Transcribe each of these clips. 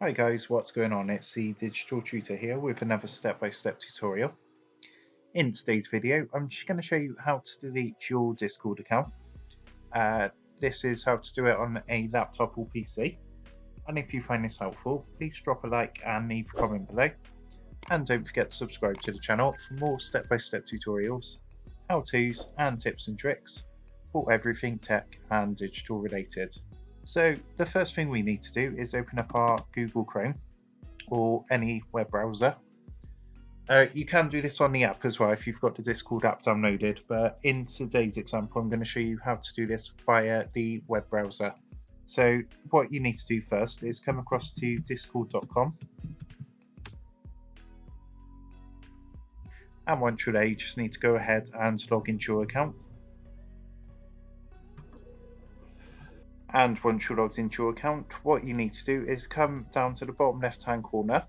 Hi guys, what's going on? It's the Digital Tutor here with another step-by-step tutorial. In today's video, I'm just going to show you how to delete your Discord account. This is how to do it on a laptop or PC. And if you find this helpful, please drop a like and leave a comment below. And don't forget to subscribe to the channel for more step-by-step tutorials, how-tos and tips and tricks for everything tech and digital related. So the first thing we need to do is open up our Google Chrome or any web browser. You can do this on the app as well if you've got the Discord app downloaded, but in today's example I'm going to show you how to do this via the web browser. So what you need to do first is come across to discord.com, and once you're there you just need to go ahead and log into your account. And once you're logged into your account, what you need to do is come down to the bottom left hand corner,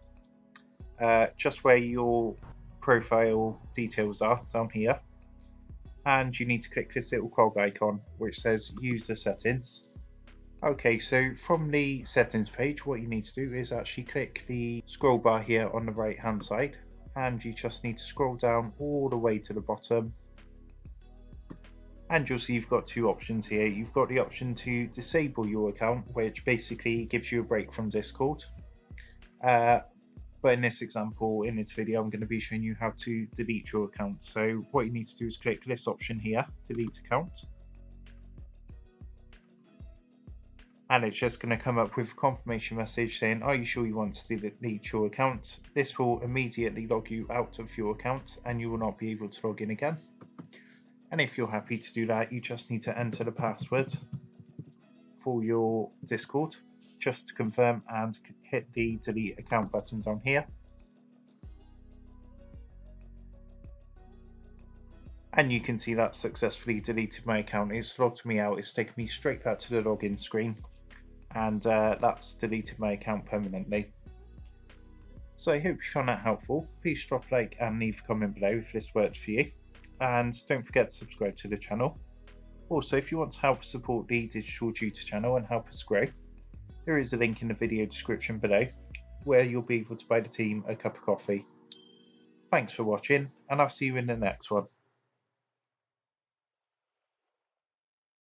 just where your profile details are down here, and you need to click this little cog icon which says user settings. Okay, so from the settings page what you need to do is actually click the scroll bar here on the right hand side, and you just need to scroll down all the way to the bottom, and you'll see you've got two options here. You've got the option to disable your account, which basically gives you a break from Discord. But in this example, in this video, I'm going to be showing you how to delete your account. So what you need to do is click this option here, delete account. And it's just going to come up with a confirmation message saying, are you sure you want to delete your account? This will immediately log you out of your account and you will not be able to log in again. And if you're happy to do that, you just need to enter the password for your Discord just to confirm, and hit the delete account button down here. And you can see that successfully deleted my account. It's logged me out. It's taken me straight back to the login screen, and that's deleted my account permanently. So I hope you found that helpful. Please drop a like and leave a comment below if this worked for you. And don't forget to subscribe to the channel. Also, if you want to help support the Digital Tutor channel and help us grow, there is a link in the video description below where you'll be able to buy the team a cup of coffee. Thanks for watching, and I'll see you in the next one.